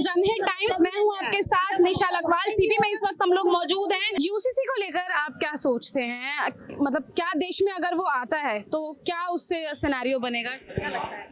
जनहित टाइम्स, मैं हूं आपके साथ निशा लखवाल। सीपी में इस वक्त हम लोग मौजूद हैं। यूसीसी को लेकर आप क्या सोचते हैं, मतलब क्या देश में अगर वो आता है तो क्या उससे सिनेरियो बनेगा?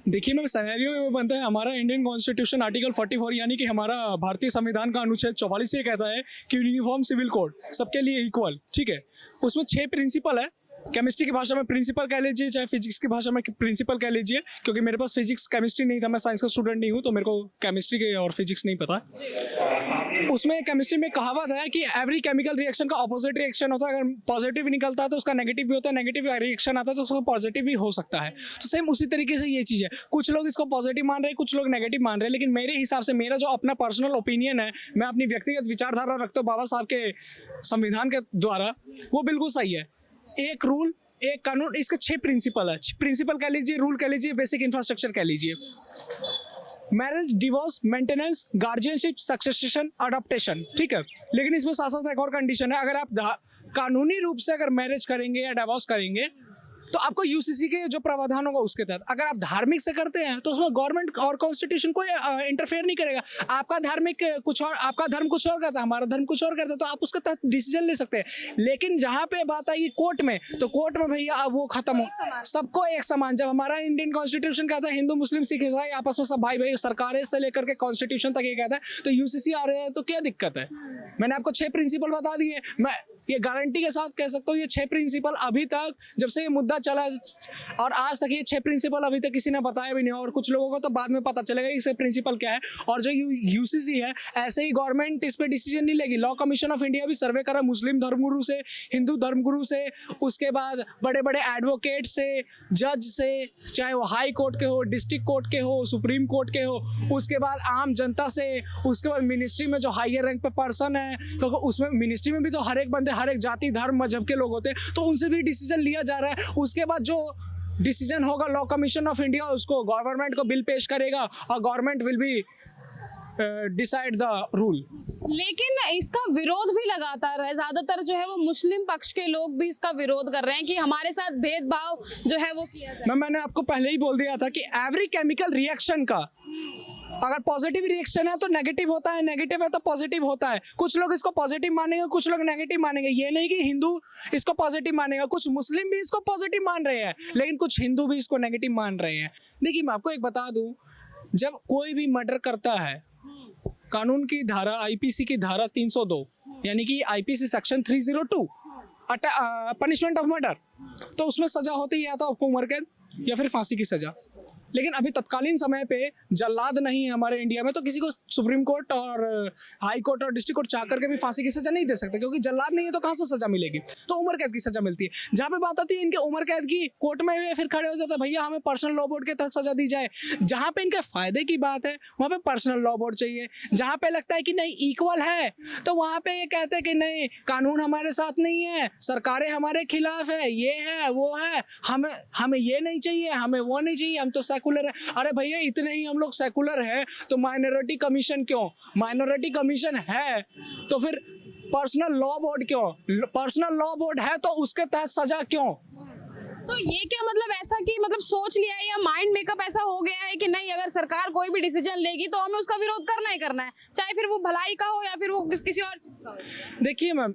देखिए मैं सिनेरियो में बनता है, हमारा इंडियन कॉन्स्टिट्यूशन आर्टिकल 44 यानी कि हमारा भारतीय संविधान का अनुच्छेद 44 ये कहता है कि यूनिफॉर्म सिविल कोड सबके लिए इक्वल, ठीक है। उसमें 6 प्रिंसिपल है। केमिस्ट्री की भाषा में प्रिंसिपल कह लीजिए, चाहे फिजिक्स की भाषा में प्रिंसिपल कह लीजिए, क्योंकि मेरे पास फिजिक्स केमिस्ट्री नहीं था, मैं साइंस का स्टूडेंट नहीं हूँ, तो मेरे को केमिस्ट्री के और फिजिक्स नहीं पता। उसमें केमिस्ट्री में कहावत है कि एवरी केमिकल रिएक्शन का ऑपोजिट रिएक्शन होता है। अगर पॉजिटिव निकलता है तो उसका नेगेटिव भी होता है, नेगेटिव रिएक्शन आता है तो उसका पॉजिटिव भी हो सकता है। तो सेम उसी तरीके से ये चीज़ है, कुछ लोग इसको पॉजिटिव मान रहे हैं, कुछ लोग नेगेटिव मान रहे हैं, लेकिन मेरे हिसाब से मेरा जो अपना पर्सनल ओपिनियन है, मैं अपनी व्यक्तिगत विचारधारा रखता हूँ बाबा साहब के संविधान के द्वारा, वो बिल्कुल सही है। एक रूल, एक कानून, इसके 6 प्रिंसिपल है। प्रिंसिपल कह लीजिए, रूल कह लीजिए, बेसिक इंफ्रास्ट्रक्चर कह लीजिए। Marriage, divorce, maintenance, guardianship, succession, adaptation, ठीक है। लेकिन इसमें साथ साथ एक और कंडीशन है, अगर आप कानूनी रूप से अगर मैरिज करेंगे या डिवोर्स करेंगे तो आपको यूसीसी के जो प्रावधान होगा उसके तहत। अगर आप धार्मिक से करते हैं तो उसमें गवर्नमेंट और कॉन्स्टिट्यूशन कोई इंटरफेयर नहीं करेगा। आपका धार्मिक कुछ और, आपका धर्म कुछ और करता है, हमारा धर्म कुछ और करता है, तो आप उसके तहत डिसीजन ले सकते हैं। लेकिन जहाँ पे बात आई कोर्ट में, तो कोर्ट में भैया अब वो खत्म हो, सबको एक समान। जब हमारा इंडियन कॉन्स्टिट्यूशन कहता है हिंदू मुस्लिम सिख ईसाई आपस में सब भाई भाई, सरकारें से लेकर के कॉन्स्टिट्यूशन तक ये कहता है, तो यूसीसी आ रहे हैं तो क्या दिक्कत है? मैंने आपको 6 प्रिंसिपल बता दिए। मैं ये गारंटी के साथ कह सकता हूँ, ये 6 प्रिंसिपल अभी तक, जब से ये मुद्दा चला और आज तक, ये 6 प्रिंसिपल अभी तक किसी ने बताया भी नहीं, और कुछ लोगों को तो बाद में पता चलेगा इससे प्रिंसिपल क्या है। और जो यूसीसी है, ऐसे ही गवर्नमेंट इस पर डिसीजन नहीं लेगी। लॉ कमीशन ऑफ इंडिया भी सर्वे करा मुस्लिम धर्मगुरु से, हिंदू धर्मगुरु से, उसके बाद बड़े बड़े एडवोकेट से, जज से, चाहे वो हाई कोर्ट के हो, डिस्ट्रिक्ट कोर्ट के हो, सुप्रीम कोर्ट के हो, उसके बाद आम जनता से, उसके बाद मिनिस्ट्री में जो हायर रैंक पे पर्सन है, क्योंकि उसमें मिनिस्ट्री में भी तो हर एक बंदे, हर एक जाति धर्म मजहब के लोग होते हैं, तो उनसे भी डिसीजन लिया जा रहा है। उसके बाद जो डिसीजन होगा लॉ कमीशन ऑफ इंडिया उसको गवर्नमेंट को बिल पेश करेगा और government will be decide the rule. लेकिन इसका विरोध भी लगातार है, ज्यादातर जो है वो मुस्लिम पक्ष के लोग भी इसका विरोध कर रहे हैं कि हमारे साथ भेदभाव जो है वो किया जाए। मैंने आपको पहले ही बोल दिया था कि एवरी केमिकल रिएक्शन का अगर पॉजिटिव रिएक्शन है तो नेगेटिव होता है, नेगेटिव है तो पॉजिटिव होता है। कुछ लोग इसको पॉजिटिव मानेंगे, कुछ लोग नेगेटिव मानेंगे। ये नहीं कि हिंदू इसको पॉजिटिव मानेगा, कुछ मुस्लिम भी इसको पॉजिटिव मान रहे हैं, लेकिन कुछ हिंदू भी इसको नेगेटिव मान रहे हैं। देखिए मैं आपको एक बता दूं, जब कोई भी मर्डर करता है, कानून की धारा, आईपीसी की धारा 302 यानी कि IPC section 302 punishment of murder, तो उसमें सजा होती है या तो आपको उम्र कैद या फिर फांसी की सजा। लेकिन अभी तत्कालीन समय पे जल्लाद नहीं है हमारे इंडिया में, तो किसी को सुप्रीम कोर्ट और हाई कोर्ट और डिस्ट्रिक्ट कोर्ट चाह करके भी फांसी की सजा नहीं दे सकते, क्योंकि जल्लाद नहीं है तो कहाँ से सजा मिलेगी? तो उम्र कैद की सजा मिलती है। जहाँ पे बात आती है इनके उम्र कैद की, कोर्ट में फिर खड़े हो जाते हैं, भैया हमें पर्सनल लॉ बोर्ड के तहत सजा दी जाए। जहाँ पे इनके फायदे की बात है वहाँ पे पर्सनल लॉ बोर्ड चाहिए। जहाँ पे लगता है कि नहीं इक्वल है, तो वहाँ पे ये कहते हैं कि नहीं कानून हमारे साथ नहीं है, सरकारें हमारे खिलाफ है, ये है वो है, हमें ये नहीं चाहिए, हमें वो नहीं चाहिए, हम तो सेकुलर है। अरे भैया इतने ही हम लोग सेकुलर हैं तो माइनॉरिटी कमीशन क्यों? माइनॉरिटी कमीशन है तो फिर पर्सनल लॉ बोर्ड क्यों? पर्सनल लॉ बोर्ड है तो उसके तहत सजा क्यों? तो ये क्या मतलब ऐसा कि मतलब सोच लिया है या माइंड मेकअप ऐसा हो गया है कि नहीं अगर सरकार कोई भी डिसीजन लेगी तो हमें उसका विरोध करना ही करना है, चाहे फिर वो भलाई का हो या फिर वो किसी और चीज का हो? देखिए मैम,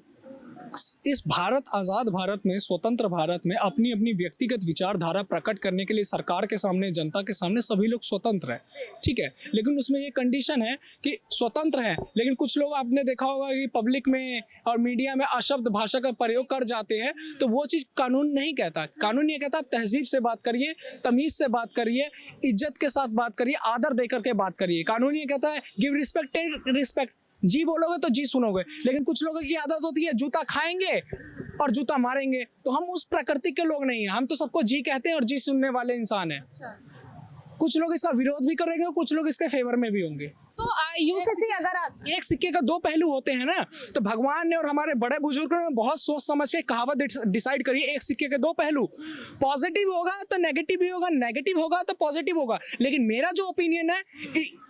इस भारत, आज़ाद भारत में, स्वतंत्र भारत में अपनी अपनी व्यक्तिगत विचारधारा प्रकट करने के लिए सरकार के सामने, जनता के सामने सभी लोग स्वतंत्र हैं, ठीक है। लेकिन उसमें ये कंडीशन है कि स्वतंत्र है, लेकिन कुछ लोग आपने देखा होगा कि पब्लिक में और मीडिया में अशब्द भाषा का प्रयोग कर जाते हैं, तो वो चीज़ कानून नहीं कहता। कानून ये कहता है आप तहजीब से बात करिए, तमीज़ से बात करिए, इज्जत के साथ बात करिए, आदर देकर के बात करिए। कानून ये कहता है गिव रिस्पेक्ट रिस्पेक्ट, जी बोलोगे तो जी सुनोगे। लेकिन कुछ लोगों की आदत होती है जूता खाएंगे और जूता मारेंगे, तो हम उस प्रकृति के लोग नहीं हैं, हम तो सबको जी कहते हैं और जी सुनने वाले इंसान हैं। कुछ लोग इसका विरोध भी करेंगे, कुछ लोग इसके फेवर में भी होंगे। तो यूसीसी अगर एक सिक्के का 2 पहलू होते हैं ना, तो भगवान ने और हमारे बड़े बुजुर्गों ने बहुत सोच समझ के कहावत डिसाइड करी, एक सिक्के के 2 पहलू, पॉजिटिव होगा तो नेगेटिव भी होगा, नेगेटिव होगा तो पॉजिटिव होगा। लेकिन मेरा जो ओपिनियन है,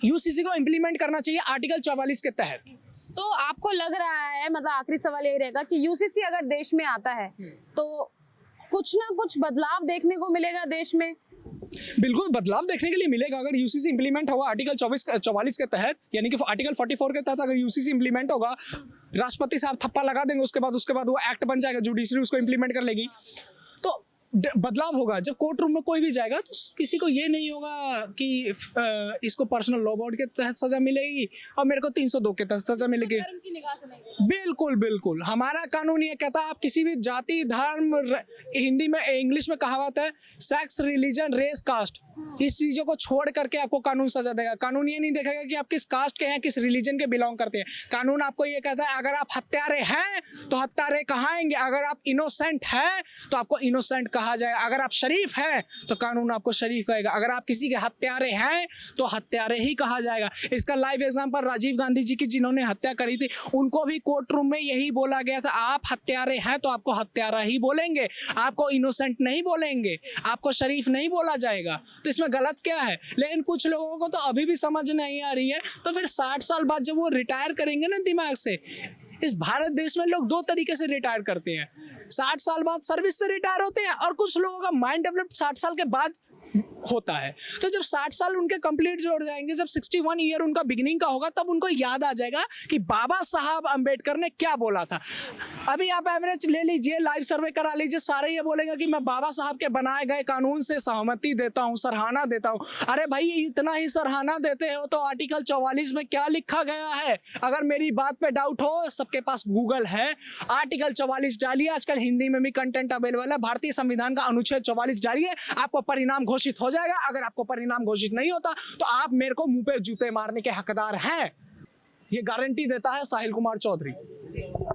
यूसीसी को इम्प्लीमेंट करना चाहिए आर्टिकल 44 के तहत। तो आपको लग रहा है, मतलब आखिरी सवाल यही रहेगा कि यूसीसी अगर देश में आता है तो कुछ ना कुछ बदलाव देखने को मिलेगा देश में? बिल्कुल बदलाव देखने के लिए मिलेगा अगर यूसीसी इंप्लीमेंट होगा आर्टिकल 44 के तहत, यानी कि आर्टिकल 44 के तहत अगर यूसीसी इंप्लीमेंट होगा, राष्ट्रपति साहब थप्पा लगा देंगे, उसके बाद वो एक्ट बन जाएगा, जुडिशरी उसको इंप्लीमेंट कर लेगी, तो बदलाव होगा। जब कोर्ट रूम में कोई भी जाएगा तो किसी को ये नहीं होगा कि इसको पर्सनल लॉ बोर्ड के तहत सजा मिलेगी और मेरे को 302 के तहत सजा मिलेगी। धर्म की निगाह से नहीं। बिल्कुल बिल्कुल, हमारा कानून ये कहता है आप किसी भी जाति, धर्म, हिंदी में, इंग्लिश में कहावत है सेक्स, रिलीजन, रेस, कास्ट, इस चीजों को छोड़ करके आपको कानून सजा देगा। कानून ये नहीं देखेगा कि आप किस कास्ट के हैं, किस रिलीजन के बिलोंग करते हैं। कानून आपको ये कहता है अगर आप हत्यारे हैं तो हत्यारे कहाएंगे, अगर आप इनोसेंट हैं तो आपको इनोसेंट कहा जाएगा, अगर आप शरीफ हैं तो कानून आपको शरीफ कहेगा, अगर आप किसी के हत्यारे हैं तो हत्यारे ही कहा जाएगा। इसका लाइव एग्जांपल राजीव गांधी जी की, जिन्होंने हत्या करी थी, उनको भी कोर्ट रूम में यही बोला गया था, आप हत्यारे हैं तो आपको हत्यारा ही बोलेंगे, आपको इनोसेंट नहीं बोलेंगे, आपको शरीफ नहीं बोला जाएगा। तो इसमें गलत क्या है? लेकिन कुछ लोगों को तो अभी भी समझ नहीं आ रही है। तो फिर 60 साल बाद जब वो रिटायर करेंगे ना दिमाग से, इस भारत देश में लोग 2 तरीके से रिटायर करते हैं। 60 साल बाद सर्विस से रिटायर होते हैं और कुछ लोगों का माइंड डेवलप 60 साल के बाद होता है। तो जब 60 साल उनके कंप्लीट जो हो जाएंगे, जब 61 ईयर उनका बिगिनिंग का होगा, तब उनको याद आ जाएगा कि बाबा साहब अंबेडकर ने क्या बोला था। अभी आप एवरेज ले लीजिए, लाइव सर्वे करा लीजिए, सारे ये बोलेंगे कि मैं बाबा साहब के बनाए गए कानून से सहमति देता हूँ, सराहना देता हूँ। अरे भाई, इतना ही सराहना देते हो तो आर्टिकल 44 में क्या लिखा गया है? अगर मेरी बात पे डाउट हो, सबके पास गूगल है, आर्टिकल 44 डालिए, आजकल हिंदी में भी कंटेंट अवेलेबल है, भारतीय संविधान का अनुच्छेद 44 डालिए, आपको परिणाम घोषित हो जाएगा। अगर आपको परिणाम घोषित नहीं होता तो आप मेरे को मुंह पे जूते मारने के हकदार हैं, ये गारंटी देता है साहिल कुमार चौधरी।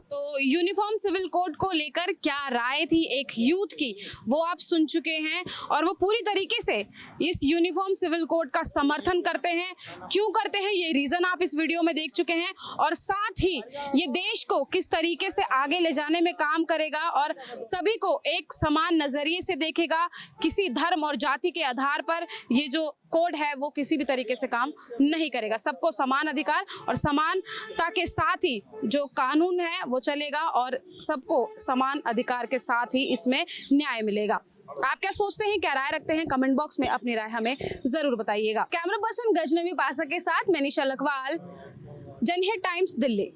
तो यूनिफॉर्म सिविल कोड को लेकर क्या राय थी एक यूथ की, वो आप सुन चुके हैं और वो पूरी तरीके से इस यूनिफॉर्म सिविल कोड का समर्थन करते हैं। क्यों करते हैं ये रीज़न आप इस वीडियो में देख चुके हैं, और साथ ही ये देश को किस तरीके से आगे ले जाने में काम करेगा और सभी को एक समान नज़रिए से देखेगा। किसी धर्म और जाति के आधार पर ये जो कोड है वो किसी भी तरीके से काम नहीं करेगा। सबको समान अधिकार और समानता के साथ ही जो कानून है वो चलेगा और सबको समान अधिकार के साथ ही इसमें न्याय मिलेगा। आप क्या सोचते हैं, क्या राय रखते हैं? कमेंट बॉक्स में अपनी राय हमें जरूर बताइएगा। कैमरा पर्सन गजनवी पासा के साथ मैं निशा लखवाल, जनहित टाइम्स, दिल्ली।